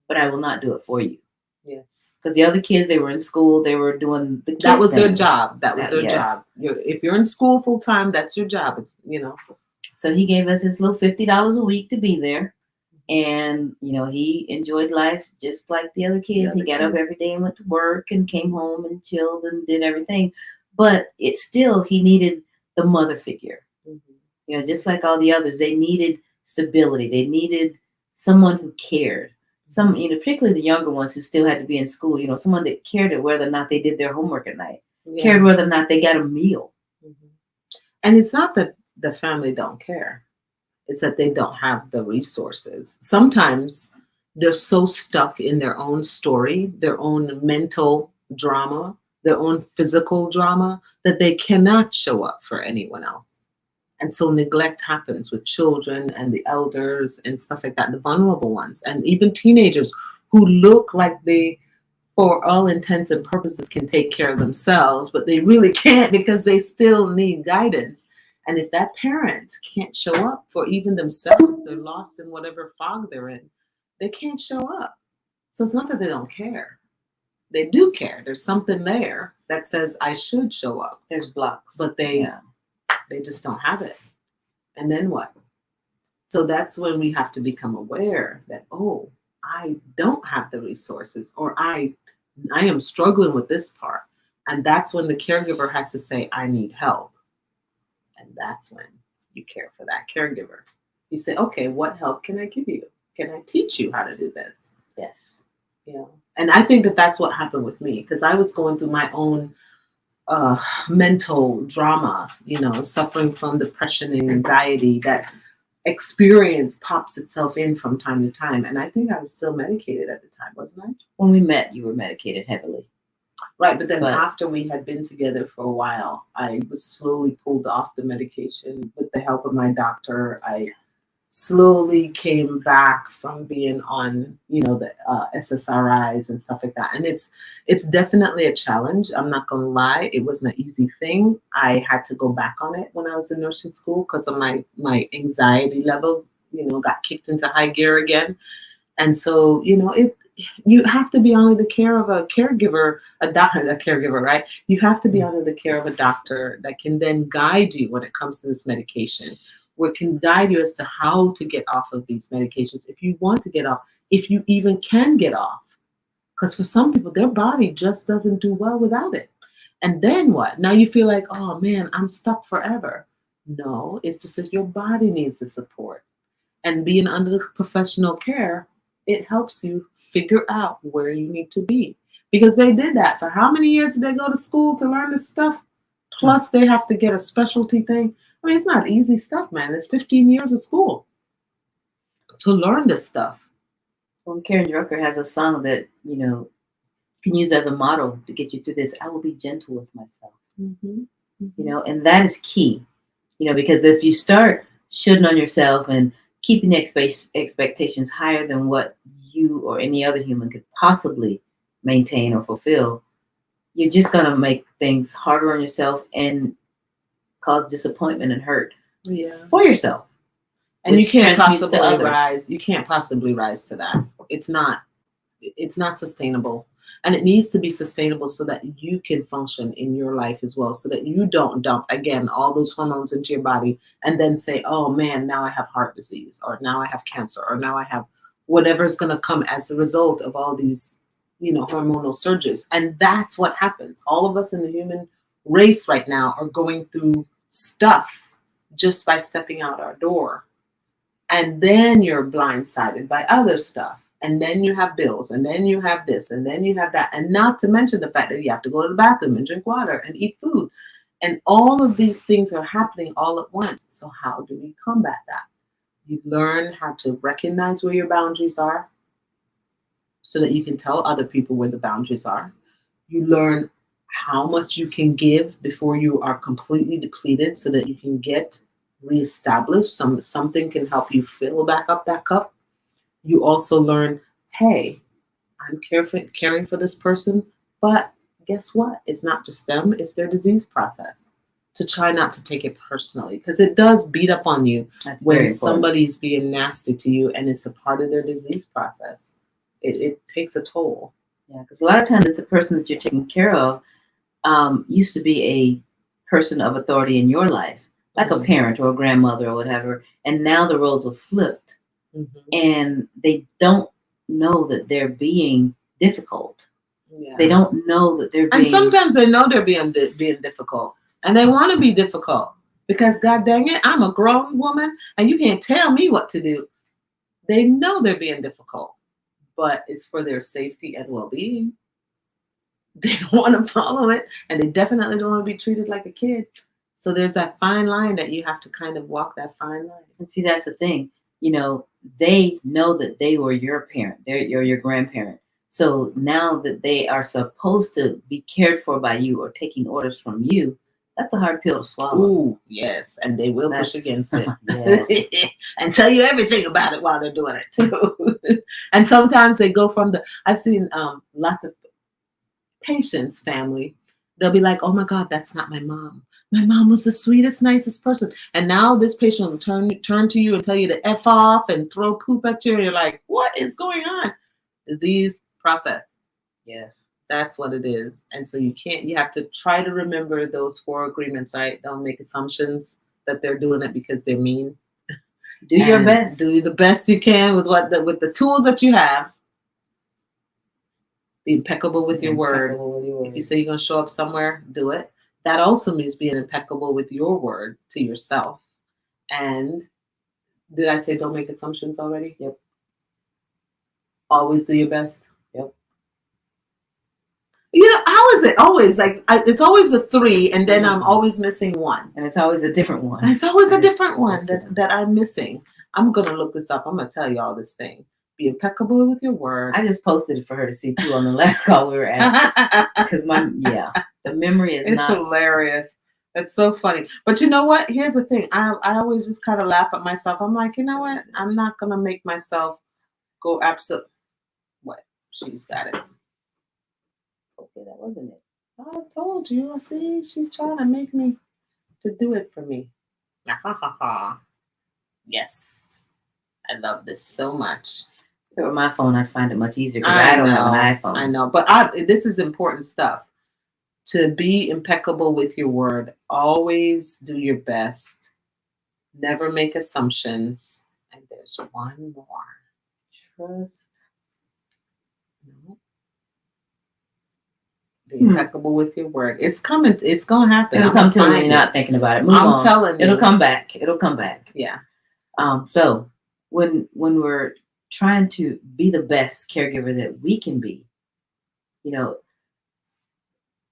but I will not do it for you. Yes. Because the other kids, they were in school, they were doing the kid that was thing. their job. That was their Yes. job. If you're in school full time, that's your job. It's, you know. So he gave us his little $50 a week to be there. And, you know, he enjoyed life just like the other kids. He got up every day and went to work and came home and chilled and did everything. But it's still, he needed the mother figure. Mm-hmm. You know, just like all the others, they needed stability. They needed someone who cared. Some, you know, particularly the younger ones who still had to be in school, you know, someone that cared whether or not they did their homework at night, cared whether or not they got a meal. Mm-hmm. And it's not that the family don't care. It's that they don't have the resources. Sometimes they're so stuck in their own story, their own mental drama, their own physical drama, that they cannot show up for anyone else. And so neglect happens with children and the elders and stuff like that, the vulnerable ones, and even teenagers who look like they, for all intents and purposes, can take care of themselves, but they really can't because they still need guidance. And if that parent can't show up for even themselves, they're lost in whatever fog they're in. They can't show up. So it's not that they don't care. They do care. There's something there that says I should show up. There's blocks. But they just don't have it. And then what? So that's when we have to become aware that, oh, I don't have the resources, or I am struggling with this part. And that's when the caregiver has to say, I need help. And that's when you care for that caregiver. You say, okay, what help can I give you? Can I teach you how to do this? Yes. You know, and I think that that's what happened with me, because I was going through my own mental drama, you know, suffering from depression and anxiety. That experience pops itself in from time to time. And I think I was still medicated at the time, wasn't I? When we met, you were medicated heavily. Right, but then after we had been together for a while, I was slowly pulled off the medication with the help of my doctor. I slowly came back from being on, you know, the SSRIs and stuff like that. And it's definitely a challenge. I'm not going to lie. It wasn't an easy thing. I had to go back on it when I was in nursing school because of my anxiety level, you know, got kicked into high gear again. And so, you know, you have to be under the care of a caregiver, a caregiver, right? You have to be under the care of a doctor that can then guide you when it comes to this medication, where it can guide you as to how to get off of these medications. If you want to get off, if you even can get off, because for some people, their body just doesn't do well without it. And then what? Now you feel like, oh man, I'm stuck forever. No, it's just that your body needs the support. And being under the professional care, it helps you figure out where you need to be. Because they did that. For how many years did they go to school to learn this stuff? Plus they have to get a specialty thing. I mean, it's not easy stuff, man. It's 15 years of school to learn this stuff. Well, Karen Drucker has a song that, you know, can use as a model to get you through this. I will be gentle with myself. Mm-hmm. Mm-hmm. You know, and that is key. You know, because if you start shooting on yourself and keeping the expectations higher than what you or any other human could possibly maintain or fulfill, you're just going to make things harder on yourself and cause disappointment and hurt Yeah. for yourself. And you which can't transmutes to possibly others. rise. You can't possibly rise to that. It's not sustainable. And it needs to be sustainable so that you can function in your life as well, so that you don't dump again all those hormones into your body and then say, oh man, now I have heart disease, or now I have cancer, or now I have whatever's going to come as a result of all these, hormonal surges. And that's what happens. All of us in the human race right now are going through stuff just by stepping out our door. And then you're blindsided by other stuff. And then you have bills, and then you have this, and then you have that. And not to mention the fact that you have to go to the bathroom and drink water and eat food. And all of these things are happening all at once. So how do we combat that? You learn how to recognize where your boundaries are so that you can tell other people where the boundaries are. You learn how much you can give before you are completely depleted so that you can get reestablished. Something can help you fill back up that cup. You also learn, hey, I'm caring for this person, but guess what? It's not just them, it's their disease process. To try not to take it personally, because it does beat up on you when somebody's being nasty to you and it's a part of their disease process. It takes a toll. Yeah, because a lot of times it's the person that you're taking care of used to be a person of authority in your life, like a parent or a grandmother or whatever, and now the roles are flipped. And they don't know that they're being difficult. Yeah. They don't know that they're being... And sometimes they know they're being difficult. And they want to be difficult. Because, God dang it, I'm a grown woman and you can't tell me what to do. They know they're being difficult. But it's for their safety and well-being. They don't want to follow it. And they definitely don't want to be treated like a kid. So there's that fine line that you have to kind of walk that fine line. And see, that's the thing. They know that they were your parent. They're your grandparent. So now that they are supposed to be cared for by you or taking orders from you, that's a hard pill to swallow. Ooh, yes. And they will push against it. And tell you everything about it while they're doing it too. And sometimes they go from I've seen lots of patients' family. They'll be like, oh my God, that's not my mom. My mom was the sweetest, nicest person. And now this patient will turn to you and tell you to F off and throw poop at you. And you're like, what is going on? Disease process. Yes. That's what it is. And so you have to try to remember those 4 agreements, right? Don't make assumptions that they're doing it because they're mean. Do your best. Do the best you can with with the tools that you have. Be impeccable with your word. If you say you're going to show up somewhere, do it. That also means being impeccable with your word to yourself. And did I say don't make assumptions already? Yep. Always do your best. Yep. How is it always it's always a 3 and then I'm always missing 1. And it's always a different one. It's always a different one that I'm missing. I'm going to look this up. I'm going to tell you all this thing. Be impeccable with your word. I just posted it for her to see too on the last call we were at. Because the memory is It's hilarious. It's so funny. But you know what? Here's the thing. I always just kind of laugh at myself. I'm like, you know what? I'm not going to make myself go absolute. What? She's got it. Okay, that wasn't it. I told you. See, she's trying to make me to do it for me. Yes. I love this so much. If it were my phone, I'd find it much easier because I don't have an iPhone. I know, but this is important stuff. To be impeccable with your word. Always do your best. Never make assumptions. And there's one more. Trust. No. Be impeccable with your word. It's coming. It's going to happen. It'll come to you when you're not thinking about it. Move on. Telling you. It'll come back. It'll come back. Yeah. So when we're trying to be the best caregiver that we can be,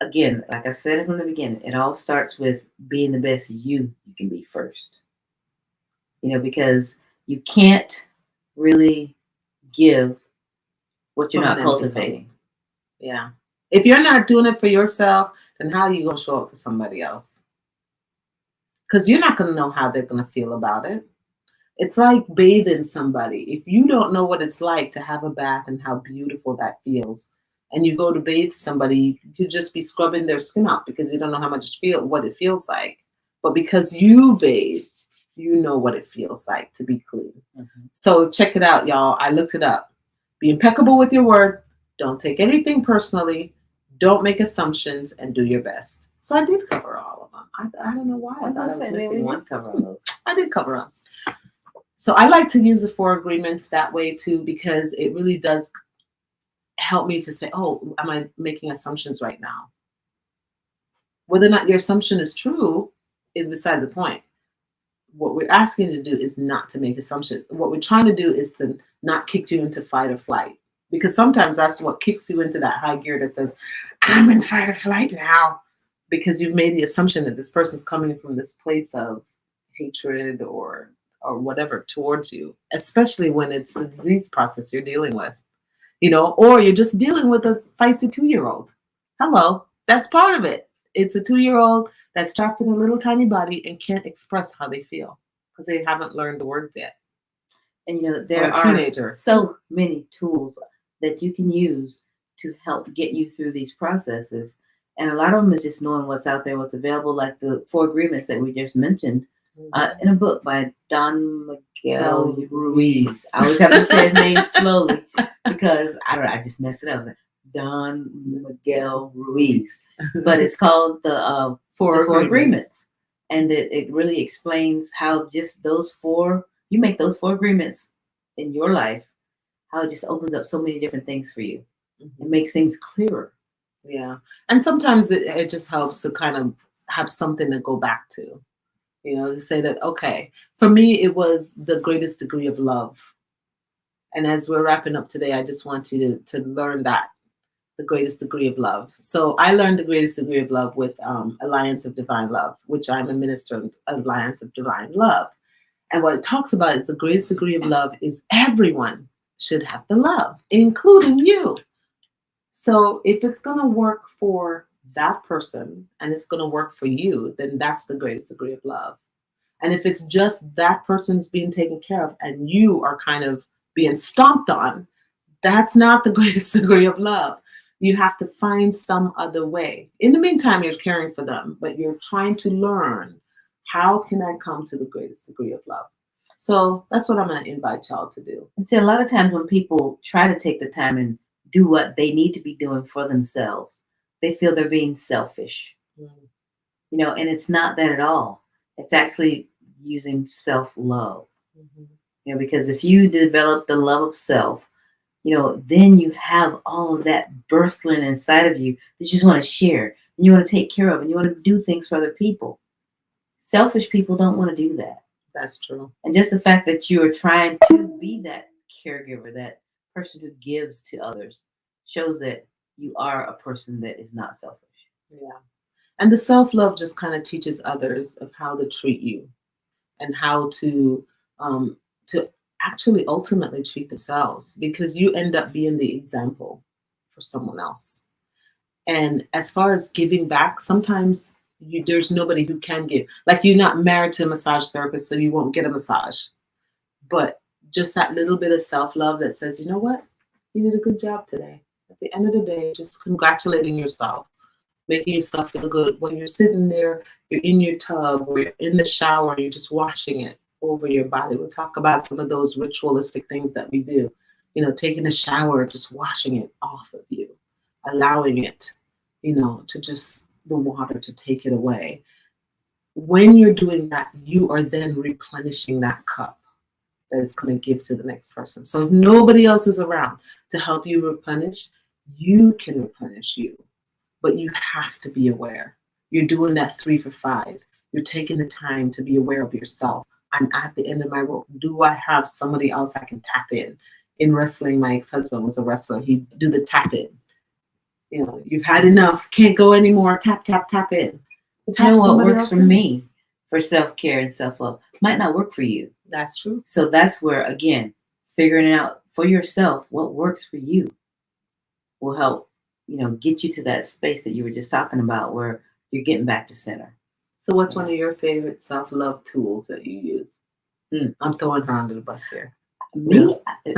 again, like I said from the beginning, it all starts with being the best you can be first. Because you can't really give what you're not cultivating. Yeah. If you're not doing it for yourself, then how are you going to show up for somebody else? Because you're not going to know how they're going to feel about it. It's like bathing somebody. If you don't know what it's like to have a bath and how beautiful that feels, and you go to bathe somebody, you could just be scrubbing their skin off because you don't know what it feels like. But because you bathe, you know what it feels like to be clean. Mhm. So check it out, y'all. I looked it up. Be impeccable with your word. Don't take anything personally. Don't make assumptions and do your best. So I did cover all of them. I don't know why. I thought I was missing one. cover of those. I did cover them. So I like to use the 4 agreements that way too, because it really does help me to say, oh, am I making assumptions right now? Whether or not your assumption is true is besides the point. What we're asking you to do is not to make assumptions. What we're trying to do is to not kick you into fight or flight. Because sometimes that's what kicks you into that high gear that says, I'm in fight or flight now. Because you've made the assumption that this person's coming from this place of hatred or whatever towards you, especially when it's the disease process you're dealing with. Or you're just dealing with a feisty 2-year-old. Hello, that's part of it. It's a 2-year-old that's trapped in a little tiny body and can't express how they feel because they haven't learned the words yet. And there are so many tools that you can use to help get you through these processes. And a lot of them is just knowing what's out there, what's available, like the 4 agreements that we just mentioned in a book by Don Miguel Ruiz. I always have to say his name slowly because I just mess it up. Don Miguel Ruiz. But it's called the 4 agreements. And it really explains how just those 4, you make those 4 agreements in your life, how it just opens up so many different things for you. It makes things clearer. Yeah. And sometimes it just helps to kind of have something to go back to, to say that, okay, for me, it was the greatest degree of love. And as we're wrapping up today, I just want you to learn that, the greatest degree of love. So I learned the greatest degree of love with Alliance of Divine Love, which I'm a minister of Alliance of Divine Love. And what it talks about is the greatest degree of love is everyone should have the love, including you. So if it's going to work for that person and it's going to work for you, then that's the greatest degree of love. And if it's just that person's being taken care of and you are kind of being stomped on, that's not the greatest degree of love. You have to find some other way. In the meantime, you're caring for them, but you're trying to learn, how can I come to the greatest degree of love? So that's what I'm going to invite y'all to do. And see, a lot of times when people try to take the time and do what they need to be doing for themselves, they feel they're being selfish. And it's not that at all. It's actually using self-love. Because if you develop the love of self, then you have all of that bursting inside of you that you just want to share and you want to take care of and you want to do things for other people. Selfish people don't want to do that. That's true. And just the fact that you are trying to be that caregiver, that person who gives to others, shows that you are a person that is not selfish. Yeah. And the self-love just kind of teaches others of how to treat you and how to actually ultimately treat themselves, because you end up being the example for someone else. And as far as giving back, sometimes there's nobody who can give. Like, you're not married to a massage therapist, so you won't get a massage. But just that little bit of self-love that says, you know what? You did a good job today. At the end of the day, just congratulating yourself, making yourself feel good. When you're sitting there, you're in your tub or you're in the shower, you're just washing it over your body. We'll talk about some of those ritualistic things that we do. Taking a shower, just washing it off of you, allowing it, to just the water to take it away. When you're doing that, you are then replenishing that cup that is going to give to the next person. So if nobody else is around to help you replenish, you can replenish you. But you have to be aware. You're doing that 3 for 5. You're taking the time to be aware of yourself. I'm at the end of my rope. Do I have somebody else I can tap in? In wrestling, my ex-husband was a wrestler. He'd do the tap in. You've had enough. Can't go anymore. Tap, tap, tap in. Tap what works for me for self-care and self-love might not work for you. That's true. So that's where, again, figuring out for yourself what works for you will help, get you to that space that you were just talking about where you're getting back to center. So what's one of your favorite self-love tools that you use? I'm throwing her under the bus here. Me? And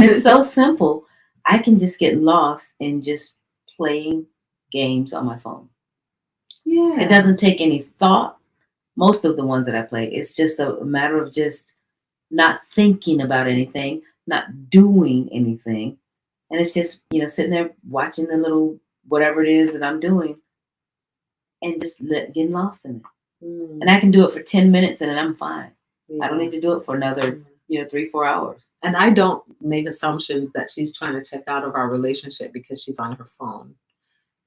it's so simple. I can just get lost in just playing games on my phone. Yeah. It doesn't take any thought. most of the ones that I play, it's just a matter of just not thinking about anything, not doing anything. And it's just, sitting there watching the little whatever it is that I'm doing and just getting lost in it. And I can do it for 10 minutes and then I'm fine. I don't need to do it for another, 3-4 hours. And I don't make assumptions that she's trying to check out of our relationship because she's on her phone.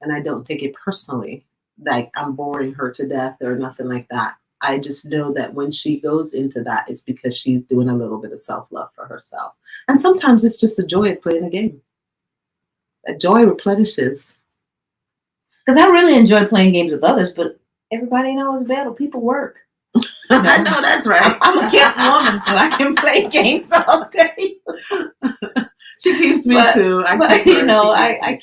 And I don't take it personally, like I'm boring her to death or nothing like that. I just know that when she goes into that, it's because she's doing a little bit of self-love for herself. And sometimes it's just a joy of playing a game. That joy replenishes. Because I really enjoy playing games with others, but everybody knows battle. People work. I know that's right. I'm a kept woman, so I can play games all day. She keeps me too. I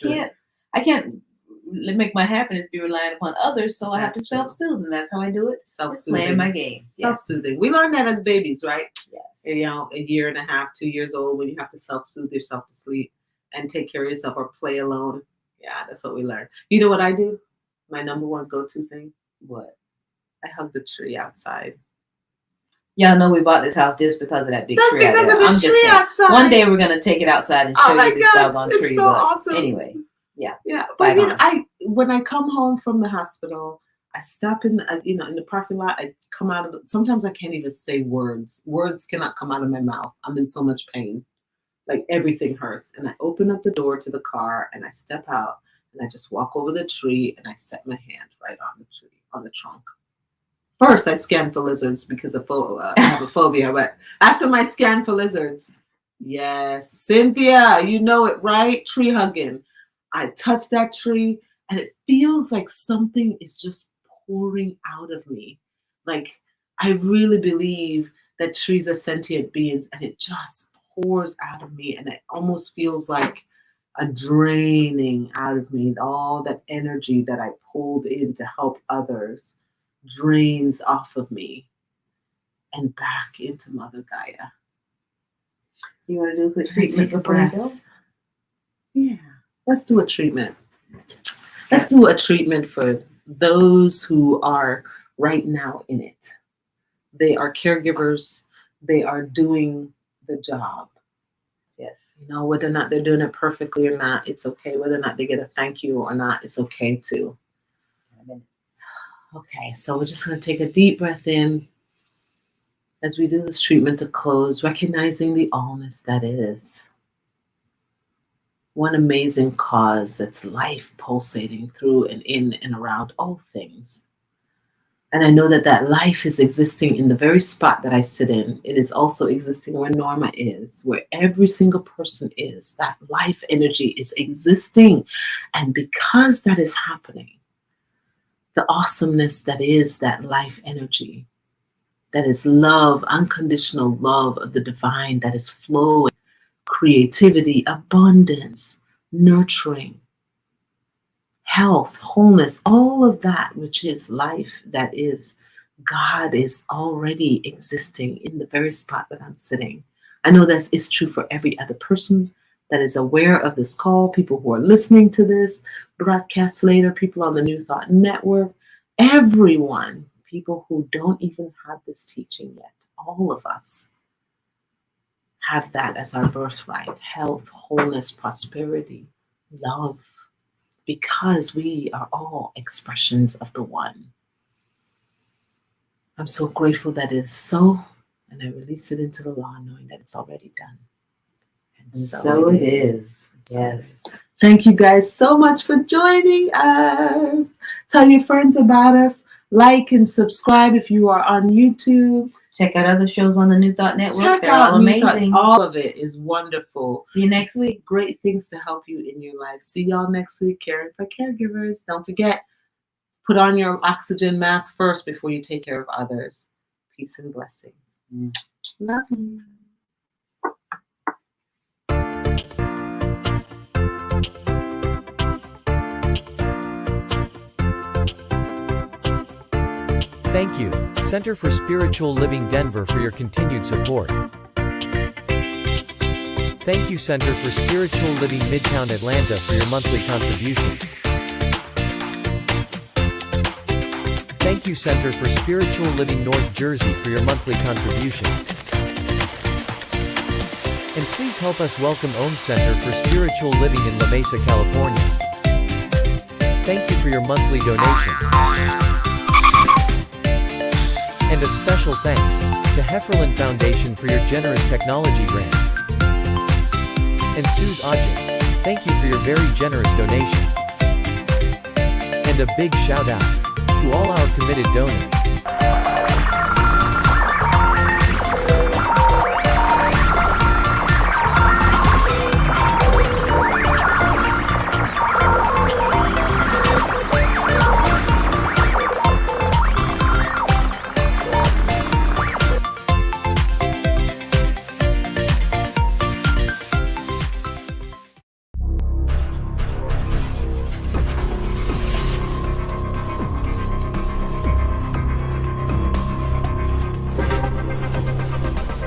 can't make my happiness be reliant upon others, so I have to self-soothe, and that's how I do it. Self-soothing. Playing my games. Self-soothing. Yes. We learned that as babies, right? Yes. A year and a half, 2 years old, when you have to self-soothe yourself to sleep and take care of yourself or play alone. Yeah, that's what we learned. You know what I do? My number one go-to thing? What? I hug the tree outside. Y'all know we bought this house just because of that big tree out there. I'm just saying. Outside. One day we're gonna take it outside and show you this doggone tree. So awesome. Anyway, yeah. But when I come home from the hospital, I stop in the parking lot. I come out of sometimes I can't even say words. Words cannot come out of my mouth. I'm in so much pain, like everything hurts. And I open up the door to the car and I step out and I just walk over the tree and I set my hand right on the tree, on the trunk. First, I scan for lizards because I have a phobia. But after my scan for lizards, yes, Cynthia, you know it, right? Tree hugging. I touch that tree, and it feels like something is just pouring out of me. Like, I really believe that trees are sentient beings, and it just pours out of me, and it almost feels like a draining out of me. All that energy that I pulled in to help others drains off of me and back into Mother Gaia. You want to do a quick treatment before you go? Yeah, let's do a treatment. Let's do a treatment for those who are right now in it. They are caregivers. They are doing the job. Yes. Whether or not they're doing it perfectly or not, it's okay. Whether or not they get a thank you or not, it's okay too. Okay, so we're just going to take a deep breath in as we do this treatment to close, recognizing the allness that is. One amazing cause that's life pulsating through and in and around all things. And I know that life is existing in the very spot that I sit in. It is also existing where Norma is, where every single person is. That life energy is existing. And because that is happening, the awesomeness that is that life energy, that is love, unconditional love of the divine that is flowing, creativity, abundance, nurturing, health, wholeness, all of that which is life, that is God, is already existing in the very spot that I'm sitting. I know that is true for every other person that is aware of this call, people who are listening to this broadcast later, people on the New Thought Network, everyone, people who don't even have this teaching yet, all of us have that as our birthright: health, wholeness, prosperity, love, because we are all expressions of the one. I'm so grateful that it is so, and I release it into the law knowing that it's already done. And so it is. Yes. Thank you guys so much for joining us. Tell your friends about us. Like and subscribe if you are on YouTube. Check out other shows on the New Thought Network. They're all amazing. All of it is wonderful. See you next week. Great things to help you in your life. See y'all next week. Caring for caregivers. Don't forget, put on your oxygen mask first before you take care of others. Peace and blessings. Love you. Thank you, Center for Spiritual Living Denver, for your continued support. Thank you, Center for Spiritual Living Midtown Atlanta, for your monthly contribution. Thank you Center for Spiritual Living North Jersey for your monthly contribution. And please help us welcome Om Center for Spiritual Living in La Mesa, California. Thank you for your monthly donation. And a special thanks to Hefferland Foundation for your generous technology grant. And Suze Ajit, thank you for your very generous donation. And a big shout out to all our committed donors.